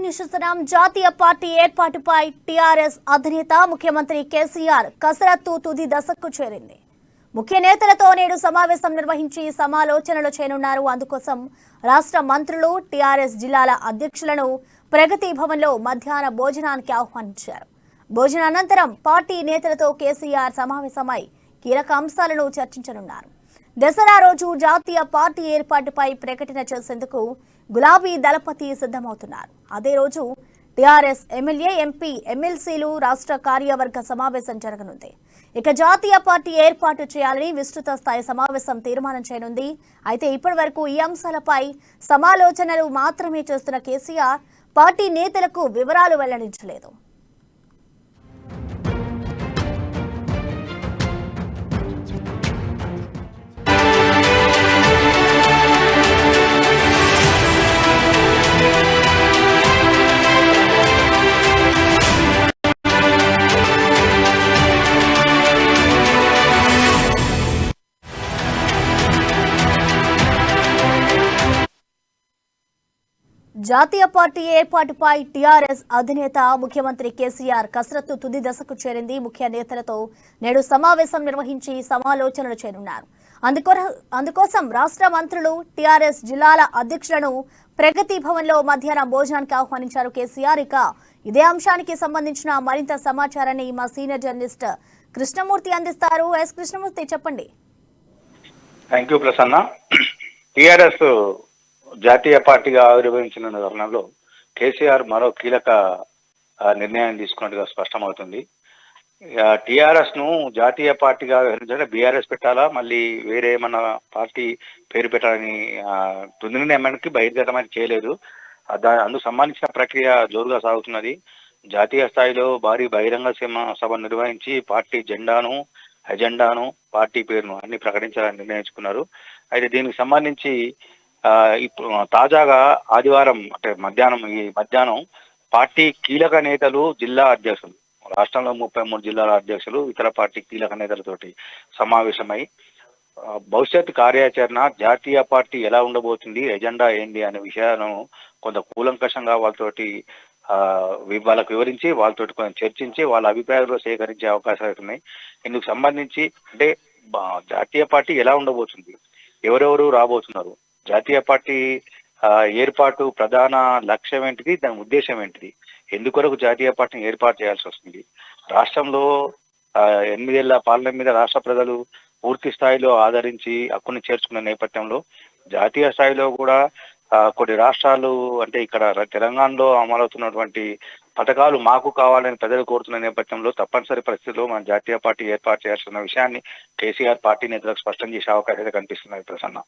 నిశ్చితం జాతీయ పార్టీ ఏర్పాటుపై టీఆర్ఎస్ అధినేత ముఖ్యమంత్రి కేసీఆర్ కసరత్తు తుది దశకు చేరింది. ముఖ్య నేతలతో నేడు సమావేశం నిర్వహించి సమాలోచనలు చేయనున్నారు. అందుకోసం రాష్ట్ర మంత్రులు టీఆర్ఎస్ జిల్లాల అధ్యక్షులను ప్రగతి భవన్లో మధ్యాహ్న భోజనానికి ఆహ్వానించారు. భోజనానంతరం పార్టీ నేతలతో కేసీఆర్ సమావేశమై కీలక అంశాలను చర్చించనున్నారు. దసరా రోజు జాతీయ పార్టీ ఏర్పాటుపై ప్రకటన చేసేందుకు గులాబీ దళపతి సిద్ధమవుతున్నారు. అదే రోజు టీఆర్ఎస్ ఎమ్మెల్యే, ఎంపీ, ఎమ్మెల్సీలు రాష్ట్ర కార్యవర్గ సమావేశం జరగనుంది. ఇక జాతీయ పార్టీ ఏర్పాటు చేయాలని విస్తృత స్థాయి సమావేశం తీర్మానం చేయనుంది. అయితే ఇప్పటి వరకు ఈ అంశాలపై సమాలోచనలు మాత్రమే చేస్తున్న కేసీఆర్ పార్టీ నేతలకు వివరాలు వెల్లడించలేదు. జాతీయ పార్టీ ఏర్పాటుపై టీఆర్ఎస్ అధినేత ముఖ్యమంత్రి కేసీఆర్ కసరత్తు తుది దశకు చేరింది. ముఖ్య నేతలతో నేడు సమావేశం నిర్వహించి సమాలోచనలు చేయనున్నారు. అందుకోసం రాష్ట్ర మంత్రులు టీఆర్ఎస్ జిల్లాల అధ్యక్షులను ప్రగతి భవన్లో మధ్యాహ్నం భోజనానికి ఆహ్వానించారు కేసీఆర్. ఇక ఇదే అంశానికి సంబంధించిన మరింత సమాచారాన్ని మా సీనియర్ జర్నలిస్ట్ కృష్ణమూర్తి అందిస్తారు. ఎస్ కృష్ణమూర్తి, చెప్పండి. Thank you Prasanna. టీఆర్ఎస్ జాతీయ పార్టీగా ఆవిర్భవించిన తరుణంలో కేసీఆర్ మరో కీలక నిర్ణయం తీసుకున్నట్టుగా స్పష్టమవుతుంది. టీఆర్ఎస్ ను జాతీయ పార్టీగా వ్యవహరించాలంటే బీఆర్ఎస్ పెట్టాలా, మళ్ళీ వేరే ఏమన్నా పార్టీ పేరు పెట్టాలని తుది నిర్ణయానికి బహిర్గతమని చేయలేదు. అందుకు సంబంధించిన ప్రక్రియ జోరుగా సాగుతున్నది. జాతీయ స్థాయిలో భారీ బహిరంగ సభ నిర్వహించి పార్టీ జెండాను, ఎజెండాను, పార్టీ పేరును అన్ని ప్రకటించాలని నిర్ణయించుకున్నారు. అయితే దీనికి సంబంధించి ఇప్పుడు తాజాగా ఆదివారం అంటే మధ్యాహ్నం పార్టీ కీలక నేతలు, జిల్లా అధ్యక్షులు, రాష్ట్రంలో 33 జిల్లాల అధ్యక్షులు, ఇతర పార్టీ కీలక నేతలతోటి సమావేశమై భవిష్యత్ కార్యాచరణ, జాతీయ పార్టీ ఎలా ఉండబోతుంది, ఎజెండా ఏంటి అనే విషయాలను కొంత కూలంకషంగా వాళ్ళకి వివరించి వాళ్ళతోటి కొంచెం చర్చించి వాళ్ళ అభిప్రాయాలు సేకరించే అవకాశాలు ఉన్నాయి. ఇందుకు సంబంధించి అంటే జాతీయ పార్టీ ఎలా ఉండబోతుంది, ఎవరెవరు రాబోతున్నారు, జాతీయ పార్టీ ఏర్పాటు ప్రధాన లక్ష్యం ఏంటిది, దాని ఉద్దేశం ఏంటిది, ఎందుకొరకు జాతీయ పార్టీని ఏర్పాటు చేయాల్సి వస్తుంది, రాష్ట్రంలో 8 ఏళ్ల పాలన మీద రాష్ట్ర ప్రజలు పూర్తి స్థాయిలో ఆదరించి హక్కుని చేర్చుకున్న నేపథ్యంలో జాతీయ స్థాయిలో కూడా కొన్ని రాష్ట్రాలు అంటే ఇక్కడ తెలంగాణలో అమలవుతున్నటువంటి పథకాలు మాకు కావాలని ప్రజలు కోరుతున్న నేపథ్యంలో తప్పనిసరి పరిస్థితుల్లో మన జాతీయ పార్టీ ఏర్పాటు చేయాల్సిన విషయాన్ని కేసీఆర్ పార్టీ నేతలకు స్పష్టం చేసే అవకాశాలు కనిపిస్తున్నాయి ప్రసన్న.